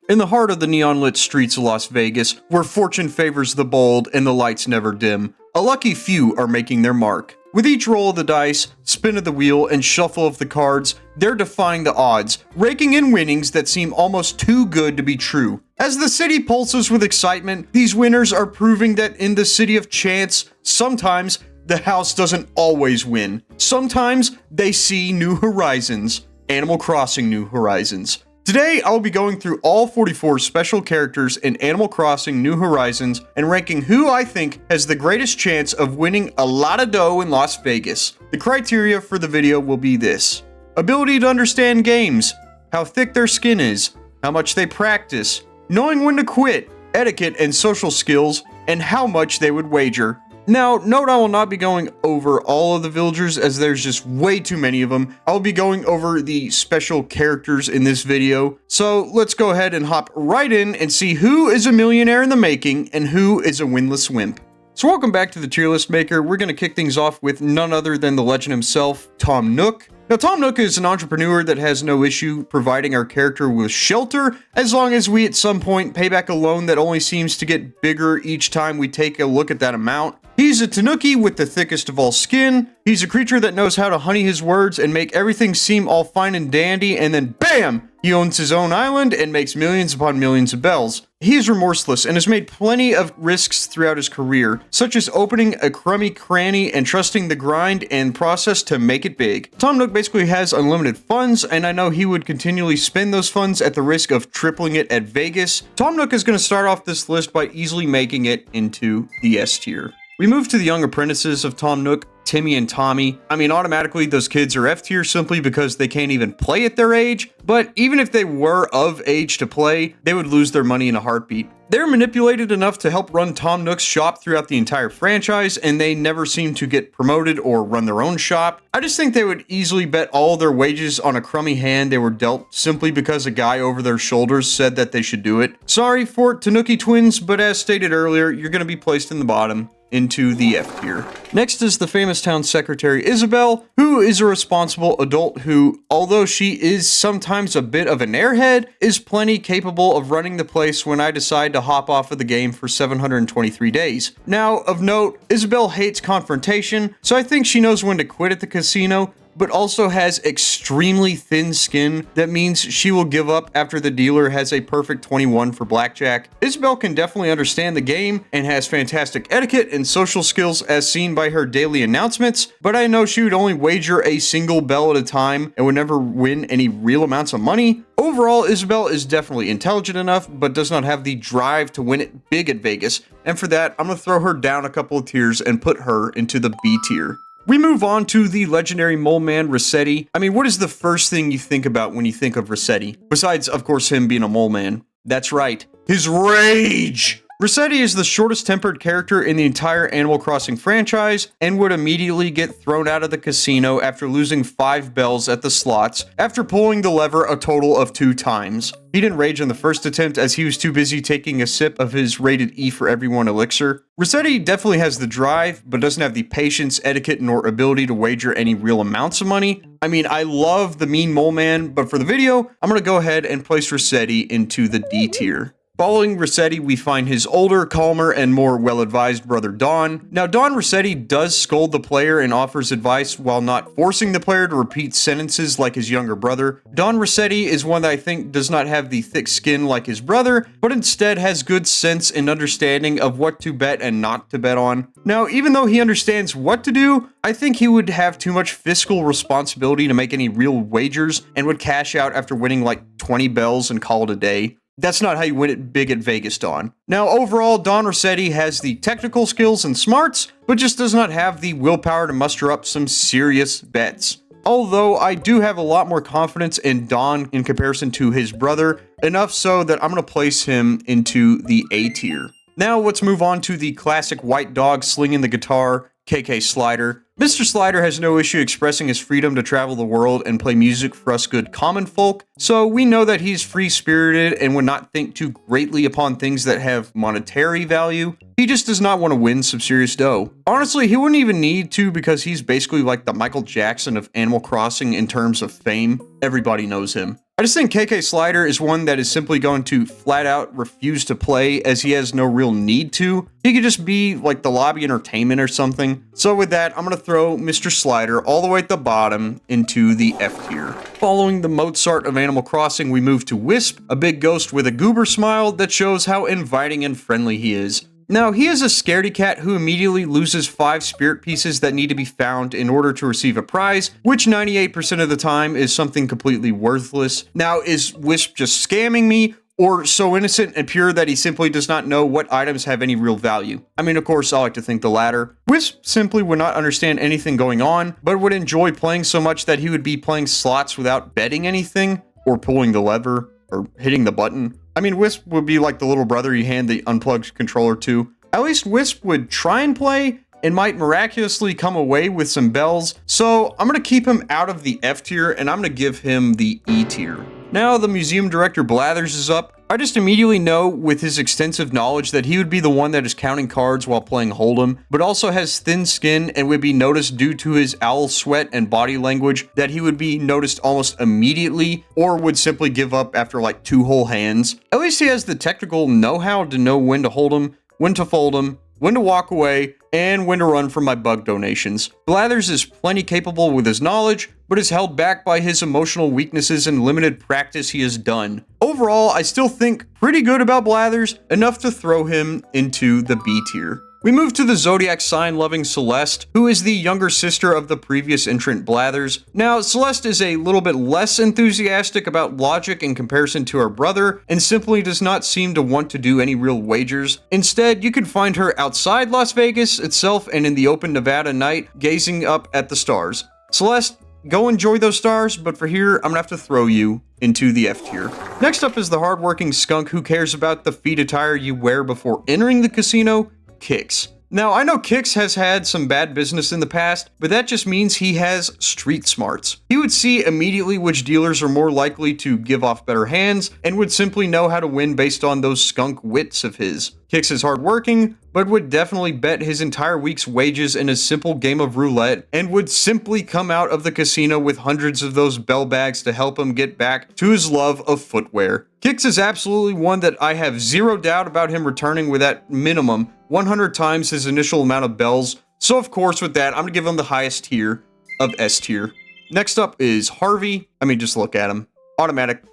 In the heart of the neon-lit streets of Las Vegas, where fortune favors the bold and the lights never dim, a lucky few are making their mark. With each roll of the dice, spin of the wheel, and shuffle of the cards, they're defying the odds, raking in winnings that seem almost too good to be true. As the city pulses with excitement, these winners are proving that in the city of chance, sometimes the house doesn't always win. Sometimes they see new horizons. Animal Crossing New Horizons. Today, I'll be going through all 44 special characters in Animal Crossing New Horizons and ranking who I think has the greatest chance of winning a lot of dough in Las Vegas. The criteria for the video will be this: ability to understand games, how thick their skin is, how much they practice, knowing when to quit, etiquette and social skills, and how much they would wager. Now, note I will not be going over all of the villagers as there's just way too many of them. I'll be going over the special characters in this video. So let's go ahead and hop right in and see who is a millionaire in the making and who is a winless wimp. So welcome back to the tier list maker. We're going to kick things off with none other than the legend himself, Tom Nook. Now, Tom Nook is an entrepreneur that has no issue providing our character with shelter, as long as we at some point pay back a loan that only seems to get bigger each time we take a look at that amount. He's a tanuki with the thickest of all skin. He's a creature that knows how to honey his words and make everything seem all fine and dandy, and then BAM! He owns his own island and makes millions upon millions of bells. He is remorseless and has made plenty of risks throughout his career, such as opening a crummy cranny and trusting the grind and process to make it big. Tom Nook basically has unlimited funds, and I know he would continually spend those funds at the risk of tripling it at Vegas. Tom Nook is going to start off this list by easily making it into the S tier. We move to the young apprentices of Tom Nook, Timmy and Tommy. I mean, automatically those kids are F tier simply because they can't even play at their age, but even if they were of age to play, they would lose their money in a heartbeat. They're manipulated enough to help run Tom Nook's shop throughout the entire franchise, and they never seem to get promoted or run their own shop. I just think they would easily bet all their wages on a crummy hand they were dealt simply because a guy over their shoulders said that they should do it. Sorry for Tanuki twins, but as stated earlier, you're going to be placed in the bottom, into the F tier. Next is the famous town secretary Isabelle, who is a responsible adult who, although she is sometimes a bit of an airhead, is plenty capable of running the place when I decide to hop off of the game for 723 days. Now, of note, Isabelle hates confrontation, so I think she knows when to quit at the casino, but also has extremely thin skin that means she will give up after the dealer has a perfect 21 for blackjack. Isabelle can definitely understand the game and has fantastic etiquette and social skills as seen by her daily announcements, but I know she would only wager a single bell at a time and would never win any real amounts of money. Overall, Isabelle is definitely intelligent enough, but does not have the drive to win it big at Vegas, and for that, I'm going to throw her down a couple of tiers and put her into the B tier. We move on to the legendary mole man Resetti. I mean, what is the first thing you think about when you think of Resetti? Besides, of course, him being a mole man. That's right, his rage! Resetti is the shortest tempered character in the entire Animal Crossing franchise and would immediately get thrown out of the casino after losing 5 bells at the slots after pulling the lever a total of 2 times. He didn't rage on the first attempt as he was too busy taking a sip of his rated E for everyone elixir. Resetti definitely has the drive, but doesn't have the patience, etiquette, nor ability to wager any real amounts of money. I mean, I love the mean mole man, but for the video, I'm going to go ahead and place Resetti into the D tier. Following Resetti, we find his older, calmer, and more well-advised brother Don. Now, Don Resetti does scold the player and offers advice while not forcing the player to repeat sentences like his younger brother. Don Resetti is one that I think does not have the thick skin like his brother, but instead has good sense and understanding of what to bet and not to bet on. Now, even though he understands what to do, I think he would have too much fiscal responsibility to make any real wagers and would cash out after winning like 20 bells and call it a day. That's not how you win it big at Vegas, Don. Now, overall, Don Resetti has the technical skills and smarts, but just does not have the willpower to muster up some serious bets. Although I do have a lot more confidence in Don in comparison to his brother, enough so that I'm going to place him into the A tier. Now, let's move on to the classic white dog slinging the guitar, KK Slider. Mr. Slider has no issue expressing his freedom to travel the world and play music for us good common folk, so we know that he's free-spirited and would not think too greatly upon things that have monetary value. He just does not want to win some serious dough. Honestly, he wouldn't even need to because he's basically like the Michael Jackson of Animal Crossing in terms of fame. everybody knows him. I just think KK Slider is one that is simply going to flat out refuse to play as he has no real need to. He could just be like the lobby entertainment or something. So with that, I'm going to throw Mr. Slider all the way at the bottom into the F tier. Following the Mozart of Animal Crossing, we move to Wisp, a big ghost with a goober smile that shows how inviting and friendly he is. Now, he is a scaredy cat who immediately loses 5 spirit pieces that need to be found in order to receive a prize, which 98% of the time is something completely worthless. Now, is Wisp just scamming me, or so innocent and pure that he simply does not know what items have any real value? I mean, of course, I like to think the latter. Wisp simply would not understand anything going on, but would enjoy playing so much that he would be playing slots without betting anything, or pulling the lever, or hitting the button. I mean, Wisp would be like the little brother you hand the unplugged controller to. At least Wisp would try and play, and might miraculously come away with some bells, so I'm going to keep him out of the F tier, and I'm going to give him the E tier. Now the museum director Blathers is up. I just immediately know with his extensive knowledge that he would be the one that is counting cards while playing Hold'em, but also has thin skin and would be noticed due to his owl sweat and body language that he would be noticed almost immediately, or would simply give up after like 2 whole hands. At least he has the technical know-how to know when to hold him, when to fold him, when to walk away, and when to run from my bug donations. Blathers is plenty capable with his knowledge, but is held back by his emotional weaknesses and limited practice he has done. Overall, I still think pretty good about Blathers, enough to throw him into the B tier. We move to the zodiac sign loving Celeste, who is the younger sister of the previous entrant Blathers. Now, Celeste is a little bit less enthusiastic about logic in comparison to her brother, and simply does not seem to want to do any real wagers. Instead, you can find her outside Las Vegas itself and in the open Nevada night, gazing up at the stars. Celeste, go enjoy those stars, but for here, I'm gonna have to throw you into the F tier. Next up is the hardworking skunk who cares about the feet attire you wear before entering the casino, Kix. Now, I know Kix has had some bad business in the past, but that just means he has street smarts. He would see immediately which dealers are more likely to give off better hands, and would simply know how to win based on those skunk wits of his. Kix is hardworking, but would definitely bet his entire week's wages in a simple game of roulette, and would simply come out of the casino with hundreds of those bell bags to help him get back to his love of footwear. Kix is absolutely one that I have zero doubt about him returning with at minimum 100 times his initial amount of bells, so of course with that, I'm gonna give him the highest tier of S tier. Next up is Harvey. I mean, just look at him. Automatic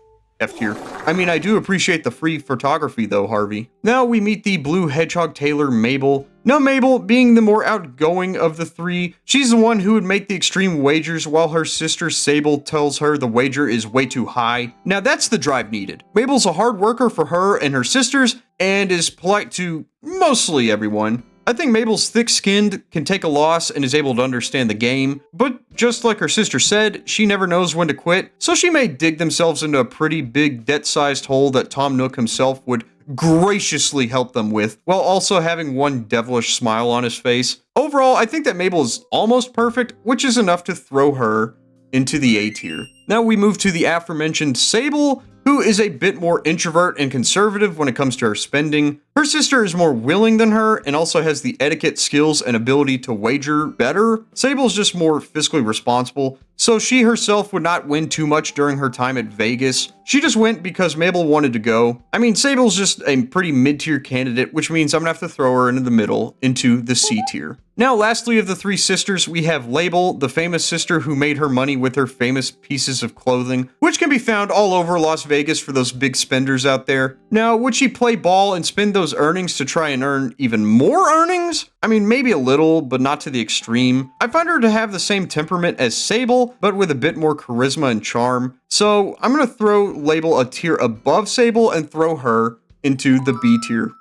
F tier. I mean, I do appreciate the free photography though, Harvey. Now we meet the blue hedgehog tailor, Mabel. Now Mabel, being the more outgoing of the 3, she's the one who would make the extreme wagers while her sister Sable tells her the wager is way too high. Now that's the drive needed. Mabel's a hard worker for her and her sisters, and is polite to mostly everyone. I think Mabel's thick-skinned, can take a loss, and is able to understand the game, but just like her sister said, she never knows when to quit, so she may dig themselves into a pretty big debt-sized hole that Tom Nook himself would graciously help them with, while also having one devilish smile on his face. Overall, I think that Mabel is almost perfect, which is enough to throw her into the A tier. Now we move to the aforementioned Sable, who is a bit more introvert and conservative when it comes to her spending. Her sister is more willing than her and also has the etiquette skills and ability to wager better. Sable's just more fiscally responsible, so she herself would not win too much during her time at Vegas. She just went because Mabel wanted to go. I mean, Sable's just a pretty mid-tier candidate, which means I'm gonna have to throw her into the middle, into the C tier. Now, lastly of the 3 sisters, we have Label, the famous sister who made her money with her famous pieces of clothing, which can be found all over Las Vegas for those big spenders out there. Now, would she play ball and spend those earnings to try and earn even more earnings? I mean, maybe a little, but not to the extreme. I find her to have the same temperament as Sable, but with a bit more charisma and charm. So I'm gonna throw Label a tier above Sable and throw her into the B tier.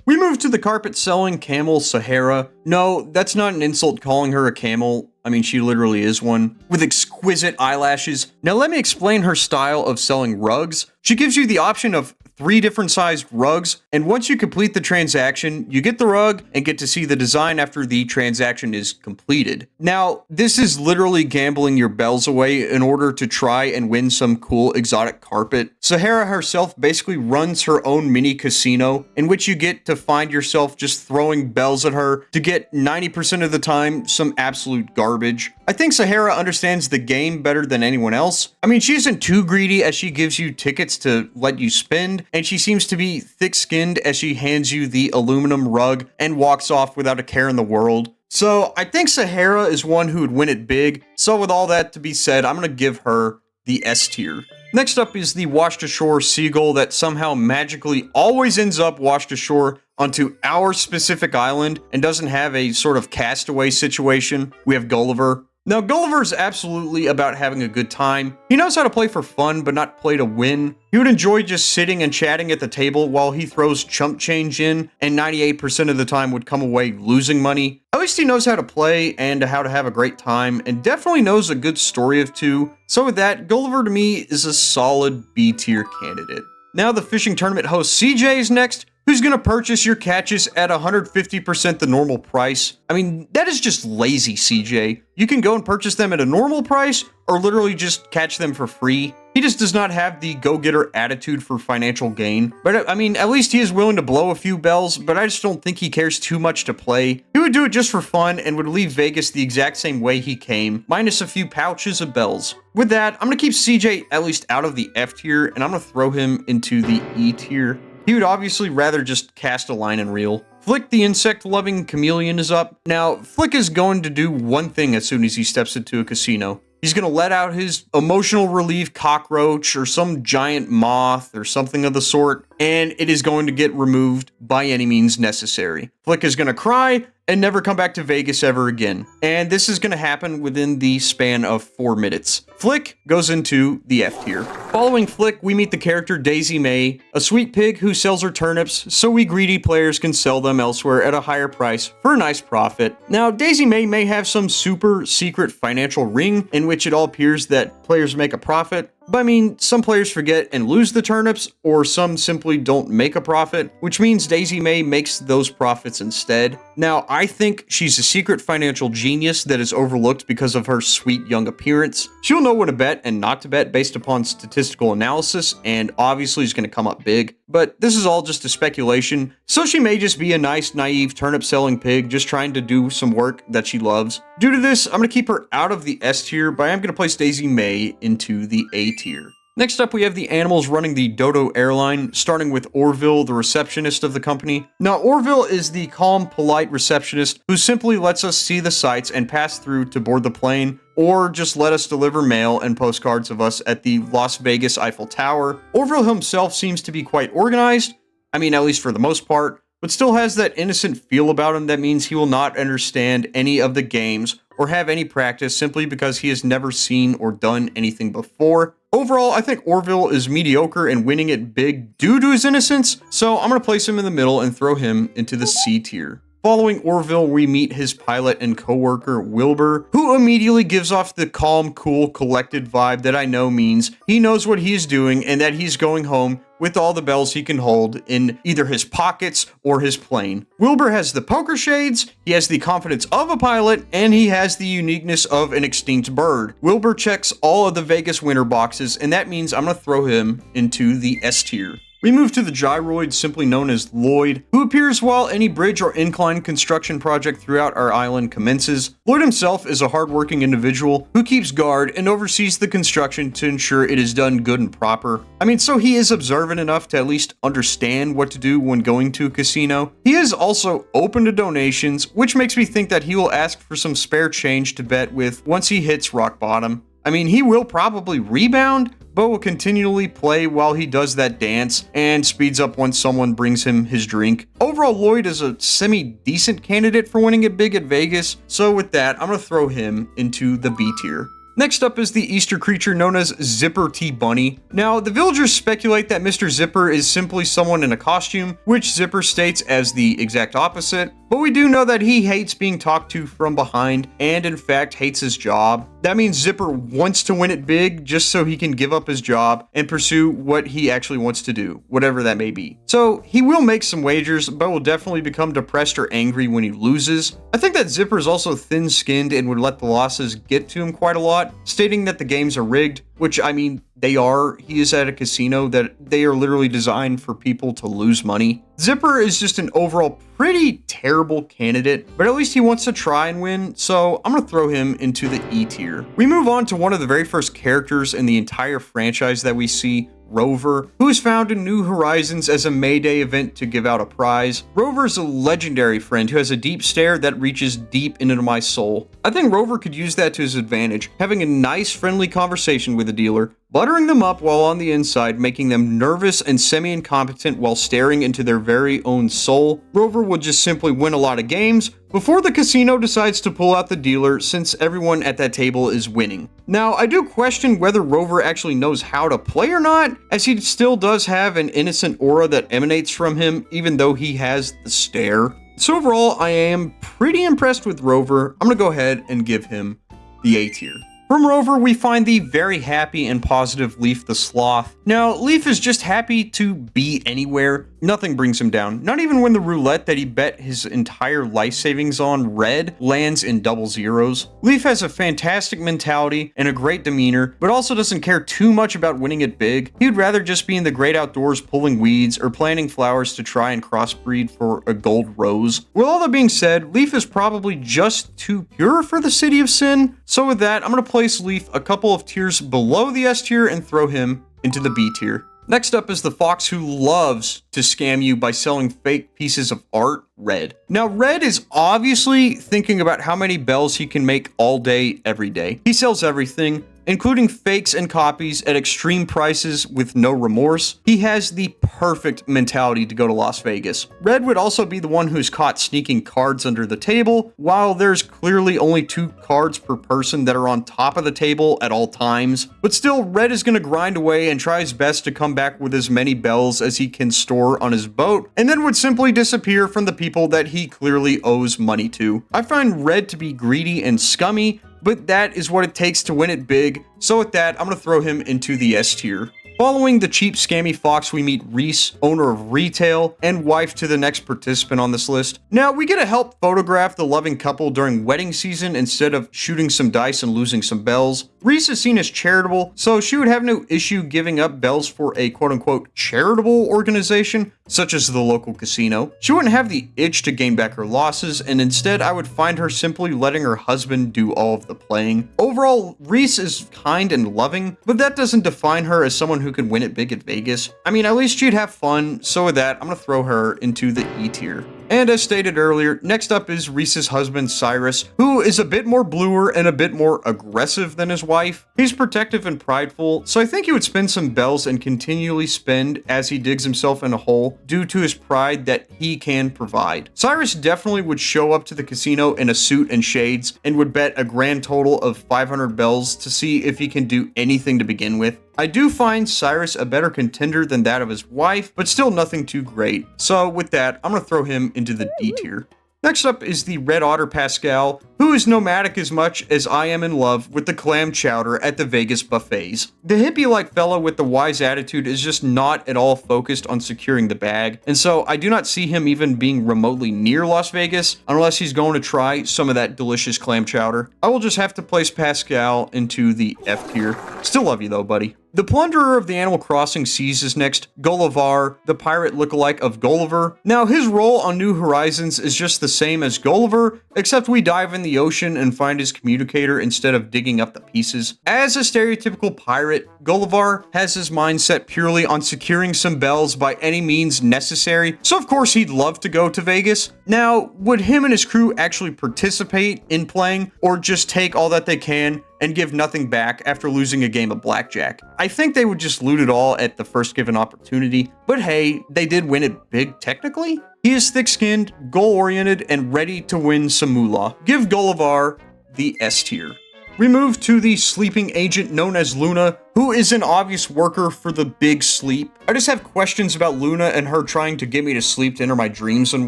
We move to the carpet-selling camel Saharah. No, that's not an insult calling her a camel. I mean, she literally is one, with exquisite eyelashes. Now let me explain her style of selling rugs. She gives you the option of 3 different sized rugs, and once you complete the transaction, you get the rug and get to see the design after the transaction is completed. Now, this is literally gambling your bells away in order to try and win some cool exotic carpet. Saharah herself basically runs her own mini casino in which you get to find yourself just throwing bells at her to get 90% of the time some absolute garbage. I think Saharah understands the game better than anyone else. I mean, she isn't too greedy as she gives you tickets to let you spend, and she seems to be thick-skinned as she hands you the aluminum rug and walks off without a care in the world. So I think Saharah is one who would win it big. So with all that to be said, I'm going to give her the S tier. Next up is the washed ashore seagull that somehow magically always ends up washed ashore onto our specific island and doesn't have a sort of castaway situation. We have Gulliver. Now, Gulliver is absolutely about having a good time. He knows how to play for fun, but not play to win. He would enjoy just sitting and chatting at the table while he throws chump change in, and 98% of the time would come away losing money. At least he knows how to play and how to have a great time, and definitely knows a good story of two. So with that, Gulliver to me is a solid B tier candidate. Now the fishing tournament host CJ is next, who's going to purchase your catches at 150% the normal price. I mean, that is just lazy, CJ. You can go and purchase them at a normal price or literally just catch them for free. He just does not have the go-getter attitude for financial gain. But I mean, at least he is willing to blow a few bells, but I just don't think he cares too much to play. He would do it just for fun and would leave Vegas the exact same way he came, minus a few pouches of bells. With that, I'm going to keep CJ at least out of the F tier, and I'm going to throw him into the E tier. He would obviously rather just cast a line and reel. Flick, the insect-loving chameleon, is up. Now, Flick is going to do one thing as soon as he steps into a casino. He's going to let out his emotional relief cockroach or some giant moth or something of the sort, and it is going to get removed by any means necessary. Flick is going to cry and never come back to Vegas ever again. And this is going to happen within the span of 4 minutes. Flick goes into the F tier. Following Flick, we meet the character Daisy May, a sweet pig who sells her turnips so we greedy players can sell them elsewhere at a higher price for a nice profit. Now, Daisy may have some super secret financial ring in which it all appears that players make a profit. But I mean, some players forget and lose the turnips, or some simply don't make a profit, which means Daisy May makes those profits instead. Now, I think she's a secret financial genius that is overlooked because of her sweet young appearance. She'll know when to bet and not to bet based upon statistical analysis, and obviously is going to come up big. But this is all just a speculation, so she may just be a nice, naive turnip-selling pig just trying to do some work that she loves. Due to this, I'm going to keep her out of the S tier, but I am going to place Daisy May into the A tier. Next up, we have the animals running the Dodo airline, starting with Orville, the receptionist of the company. Now, Orville is the calm, polite receptionist who simply lets us see the sights and pass through to board the plane, or just let us deliver mail and postcards of us at the Las Vegas Eiffel Tower. Orville himself seems to be quite organized, I mean, at least for the most part, but still has that innocent feel about him that means he will not understand any of the games or have any practice simply because he has never seen or done anything before. Overall, I think Orville is mediocre and winning it big due to his innocence, so I'm going to place him in the middle and throw him into the C tier. Following Orville, we meet his pilot and co-worker, Wilbur, who immediately gives off the calm, cool, collected vibe that I know means he knows what he's doing and that he's going home with all the bells he can hold in either his pockets or his plane. Wilbur has the poker shades, he has the confidence of a pilot, and he has the uniqueness of an extinct bird. Wilbur checks all of the Vegas winner boxes, and that means I'm going to throw him into the S tier. We move to the gyroid, simply known as Lloyd, who appears while any bridge or incline construction project throughout our island commences. Lloyd himself is a hardworking individual who keeps guard and oversees the construction to ensure it is done good and proper. I mean, so he is observant enough to at least understand what to do when going to a casino. He is also open to donations, which makes me think that he will ask for some spare change to bet with once he hits rock bottom. I mean, he will probably rebound, but will continually play while he does that dance and speeds up once someone brings him his drink. Overall, Lloyd is a semi-decent candidate for winning it big at Vegas, so with that, I'm going to throw him into the B tier. Next up is the Easter creature known as Zipper T Bunny. Now, the villagers speculate that Mr. Zipper is simply someone in a costume, which Zipper states as the exact opposite, but we do know that he hates being talked to from behind and in fact hates his job. That means Zipper wants to win it big just so he can give up his job and pursue what he actually wants to do, whatever that may be. So he will make some wagers, but will definitely become depressed or angry when he loses. I think that Zipper is also thin-skinned and would let the losses get to him quite a lot, stating that the games are rigged, which I mean, they are. He is at a casino that they are literally designed for people to lose money. Zipper is just an overall pretty terrible candidate, but at least he wants to try and win, so I'm going to throw him into the E tier. We move on to one of the very first characters in the entire franchise that we see, Rover, who is found in New Horizons as a May Day event to give out a prize. Rover is a legendary friend who has a deep stare that reaches deep into my soul. I think Rover could use that to his advantage, having a nice friendly conversation with the dealer, buttering them up while on the inside, making them nervous and semi-incompetent while staring into their very own soul. Rover will just simply win a lot of games before the casino decides to pull out the dealer, since everyone at that table is winning. Now, I do question whether Rover actually knows how to play or not, as he still does have an innocent aura that emanates from him, even though he has the stare. So overall, I am pretty impressed with Rover. I'm gonna go ahead and give him the A tier. From Rover, we find the very happy and positive Leaf the Sloth. Now, Leaf is just happy to be anywhere. Nothing brings him down. Not even when the roulette that he bet his entire life savings on, red, lands in double zeros. Leaf has a fantastic mentality and a great demeanor, but also doesn't care too much about winning it big. He'd rather just be in the great outdoors pulling weeds or planting flowers to try and crossbreed for a gold rose. With all that being said, Leaf is probably just too pure for the City of Sin. So with that, I'm going to place Leaf a couple of tiers below the S tier and throw him into the B tier. Next up is the fox who loves to scam you by selling fake pieces of art, Red. Now, Red is obviously thinking about how many bells he can make all day, every day. He sells everything, including fakes and copies at extreme prices with no remorse. He has the perfect mentality to go to Las Vegas. Red would also be the one who's caught sneaking cards under the table, while there's clearly only 2 cards per person that are on top of the table at all times. But still, Red is going to grind away and try his best to come back with as many bells as he can store on his boat, and then would simply disappear from the people that he clearly owes money to. I find Red to be greedy and scummy, but that is what it takes to win it big, so with that, I'm going to throw him into the S tier. Following the cheap scammy fox, we meet Reese, owner of retail, and wife to the next participant on this list. Now, we get to help photograph the loving couple during wedding season instead of shooting some dice and losing some bells. Reese is seen as charitable, so she would have no issue giving up bells for a quote-unquote charitable organization, such as the local casino. She wouldn't have the itch to gain back her losses, and instead I would find her simply letting her husband do all of the playing. Overall, Reese is kind and loving, but that doesn't define her as someone who could win it big at Vegas. I mean, at least she'd have fun, so with that, I'm gonna throw her into the E tier. And as stated earlier, next up is Reese's husband, Cyrus, who is a bit more bluer and a bit more aggressive than his wife. He's protective and prideful, so I think he would spend some bells and continually spend as he digs himself in a hole due to his pride that he can provide. Cyrus definitely would show up to the casino in a suit and shades and would bet a grand total of 500 bells to see if he can do anything to begin with. I do find Cyrus a better contender than that of his wife, but still nothing too great. So with that, I'm going to throw him into the D tier. Next up is the Red Otter Pascal, who is nomadic as much as I am in love with the clam chowder at the Vegas buffets. The hippie-like fellow with the wise attitude is just not at all focused on securing the bag, and so I do not see him even being remotely near Las Vegas unless he's going to try some of that delicious clam chowder. I will just have to place Pascal into the F tier. Still love you though, buddy. The plunderer of the Animal Crossing seas is next, Gulliver, the pirate lookalike of Gulliver. Now, his role on New Horizons is just the same as Gulliver, except we dive in the ocean and find his communicator instead of digging up the pieces. As a stereotypical pirate, Gulliver has his mind set purely on securing some bells by any means necessary, so of course he'd love to go to Vegas. Now, would him and his crew actually participate in playing, or just take all that they can and give nothing back after losing a game of blackjack? I think they would just loot it all at the first given opportunity, but hey, they did win it big technically. He is thick-skinned, goal-oriented, and ready to win some moolah. Give Gulliver the S tier. We move to the sleeping agent known as Luna, who is an obvious worker for the big sleep. I just have questions about Luna and her trying to get me to sleep to enter my dreams and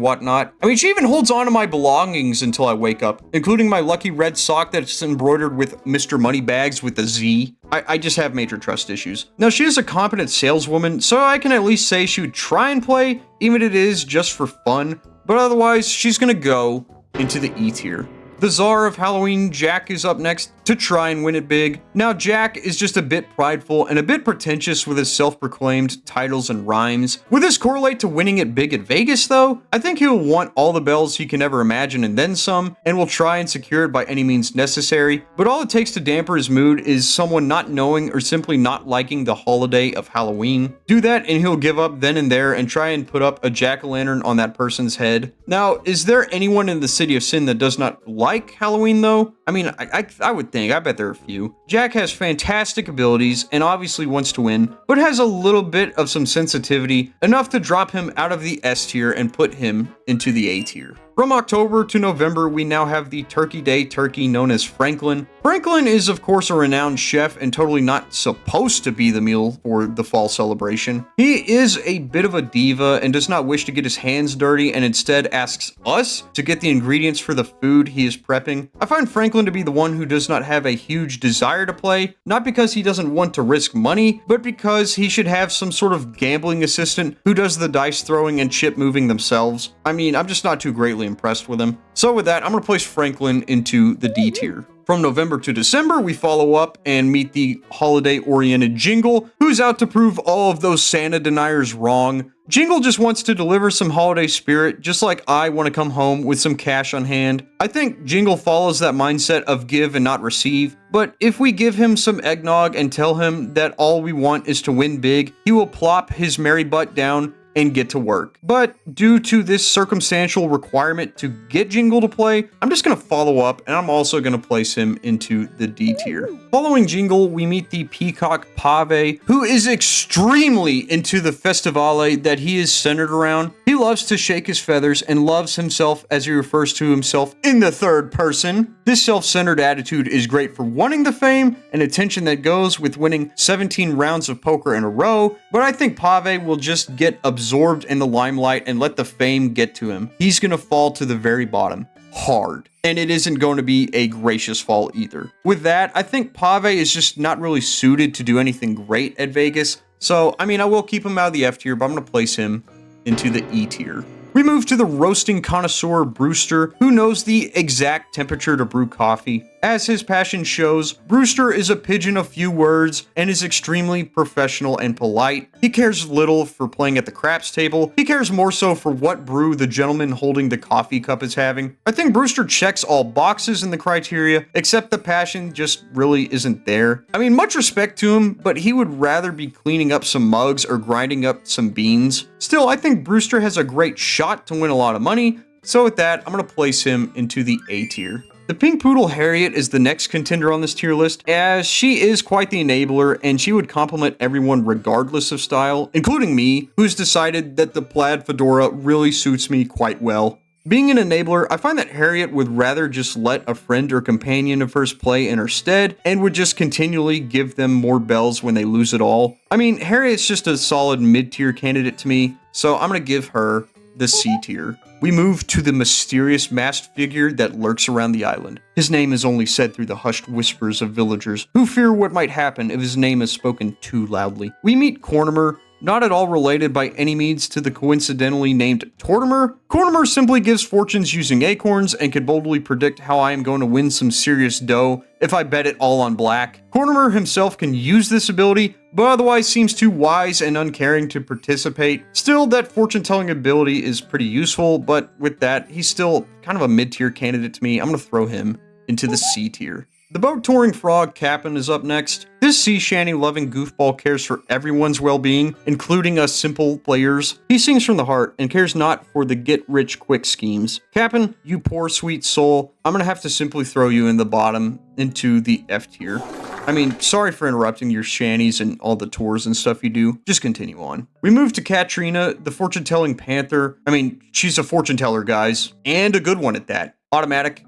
whatnot. I mean, she even holds on to my belongings until I wake up, including my lucky red sock that's embroidered with Mr. Moneybags with a Z. I just have major trust issues. Now, she is a competent saleswoman, so I can at least say she would try and play, even if it is just for fun, but otherwise, she's gonna go into the E tier. The Czar of Halloween, Jack, is up next to try and win it big. Now, Jack is just a bit prideful and a bit pretentious with his self-proclaimed titles and rhymes. Would this correlate to winning it big at Vegas, though? I think he'll want all the bells he can ever imagine and then some, and will try and secure it by any means necessary. But all it takes to damper his mood is someone not knowing or simply not liking the holiday of Halloween. Do that and he'll give up then and there and try and put up a jack-o'-lantern on that person's head. Now, is there anyone in the City of Sin that does not like Halloween, though? I mean, I would think. I bet there are a few. Jack has fantastic abilities and obviously wants to win, but has a little bit of some sensitivity, enough to drop him out of the S tier and put him into the A tier. From October to November, we now have the Turkey Day turkey known as Franklin. Franklin is, of course, a renowned chef and totally not supposed to be the meal for the fall celebration. He is a bit of a diva and does not wish to get his hands dirty and instead asks us to get the ingredients for the food he is prepping. I find Franklin to be the one who does not have a huge desire to play, not because he doesn't want to risk money, but because he should have some sort of gambling assistant who does the dice throwing and chip moving themselves. I mean, I'm just not too greatly impressed with him. So with that, I'm going to place Franklin into the D tier. From November to December, we follow up and meet the holiday-oriented Jingle, who's out to prove all of those Santa deniers wrong. Jingle just wants to deliver some holiday spirit, just like I want to come home with some cash on hand. I think Jingle follows that mindset of give and not receive, but if we give him some eggnog and tell him that all we want is to win big, he will plop his merry butt down and get to work. But due to this circumstantial requirement to get Jingle to play, I'm just going to follow up and I'm also going to place him into the D tier. Following Jingle, we meet the peacock Pave, who is extremely into the festivale that he is centered around. He loves to shake his feathers and loves himself as he refers to himself in the third person. This self-centered attitude is great for wanting the fame and attention that goes with winning 17 rounds of poker in a row, but I think Pave will just get absorbed in the limelight and let the fame get to him. He's gonna fall to the very bottom, hard. And it isn't going to be a gracious fall either. With that, I think Pave is just not really suited to do anything great at Vegas. So, I mean, I will keep him out of the F tier, but I'm gonna place him into the E tier. We move to the roasting connoisseur Brewster, who knows the exact temperature to brew coffee. As his passion shows, Brewster is a pigeon of few words and is extremely professional and polite. He cares little for playing at the craps table. He cares more so for what brew the gentleman holding the coffee cup is having. I think Brewster checks all boxes in the criteria, except the passion just really isn't there. I mean, much respect to him, but he would rather be cleaning up some mugs or grinding up some beans. Still, I think Brewster has a great shot to win a lot of money, so with that, I'm going to place him into the A tier. The pink poodle Harriet is the next contender on this tier list, as she is quite the enabler and she would compliment everyone regardless of style, including me, who's decided that the plaid fedora really suits me quite well. Being an enabler, I find that Harriet would rather just let a friend or companion of hers play in her stead and would just continually give them more bells when they lose it all. I mean, Harriet's just a solid mid-tier candidate to me, so I'm going to give her the C tier. We move to the mysterious masked figure that lurks around the island. His name is only said through the hushed whispers of villagers, who fear what might happen if his name is spoken too loudly. We meet Cornimer, not at all related by any means to the coincidentally named Tortimer. Cornimer simply gives fortunes using acorns and can boldly predict how I am going to win some serious dough if I bet it all on black. Cornimer himself can use this ability, but otherwise seems too wise and uncaring to participate. Still, that fortune-telling ability is pretty useful, but with that, he's still kind of a mid-tier candidate to me. I'm going to throw him into the C tier. The boat-touring frog Cap'n is up next. This sea shanty-loving goofball cares for everyone's well-being, including us simple players. He sings from the heart and cares not for the get-rich-quick schemes. Cap'n, you poor sweet soul, I'm gonna have to simply throw you in the bottom into the F tier. I mean, sorry for interrupting your shanties and all the tours and stuff you do. Just continue on. We move to Katrina, the fortune-telling panther. I mean, she's a fortune teller, guys, and a good one at that. Automatic.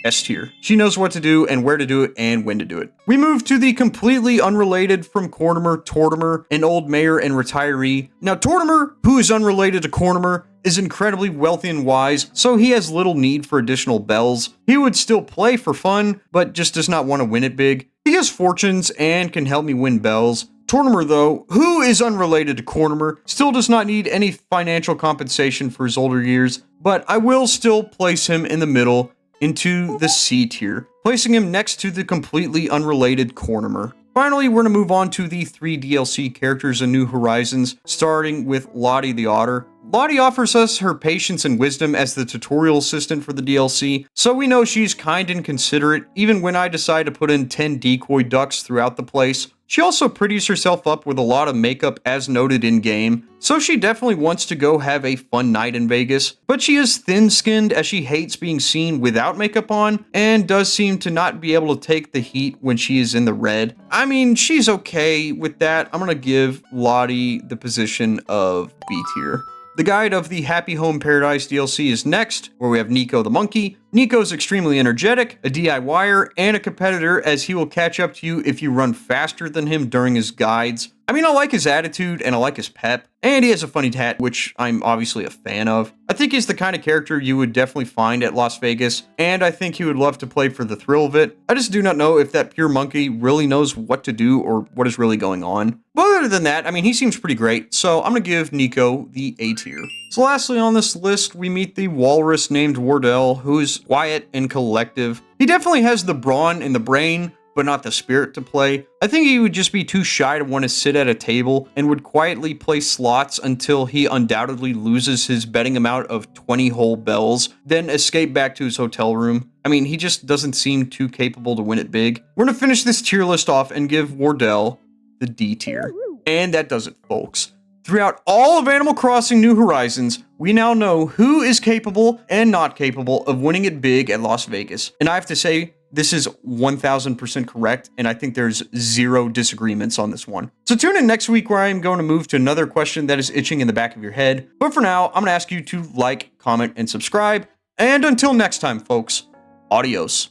S tier. She knows what to do and where to do it and when to do it. We move to the completely unrelated from Cortimer, Tortimer, an old mayor and retiree. Now Tortimer, who is unrelated to Cortimer, is incredibly wealthy and wise, so he has little need for additional bells. He would still play for fun, but just does not want to win it big. He has fortunes and can help me win bells. Tortimer, though, who is unrelated to Cortimer, still does not need any financial compensation for his older years, but I will still place him in the middle into the C tier, placing him next to the completely unrelated Cortimer. Finally, we're going to move on to the 3 DLC characters in New Horizons, starting with Lottie the Otter. Lottie offers us her patience and wisdom as the tutorial assistant for the DLC, so we know she's kind and considerate even when I decide to put in 10 decoy ducks throughout the place. She also pretties herself up with a lot of makeup as noted in-game, so she definitely wants to go have a fun night in Vegas, but she is thin-skinned as she hates being seen without makeup on, and does seem to not be able to take the heat when she is in the red. I mean, she's okay with that. I'm gonna give Lottie the position of B tier. The Guide of the Happy Home Paradise DLC is next, where we have Nico the monkey. Nico is extremely energetic, a DIYer, and a competitor, as he will catch up to you if you run faster than him during his guides. I mean, I like his attitude and I like his pep, and he has a funny tat, which I'm obviously a fan of. I think he's the kind of character you would definitely find at Las Vegas, and I think he would love to play for the thrill of it. I just do not know if that pure monkey really knows what to do or what is really going on. But other than that, I mean, he seems pretty great, so I'm gonna give Nico the A tier. So lastly on this list, we meet the walrus named Wardell, who is quiet and collective. He definitely has the brawn and the brain, but not the spirit to play. I think he would just be too shy to want to sit at a table and would quietly play slots until he undoubtedly loses his betting amount of 20 whole bells, then escape back to his hotel room. I mean, he just doesn't seem too capable to win it big. We're gonna finish this tier list off and give Wardell the D tier. And that does it, folks. Throughout all of Animal Crossing New Horizons, we now know who is capable and not capable of winning it big at Las Vegas. And I have to say, this is 1000% correct, and I think there's zero disagreements on this one. So tune in next week where I am going to move to another question that is itching in the back of your head. But for now, I'm going to ask you to like, comment, and subscribe. And until next time, folks, adios.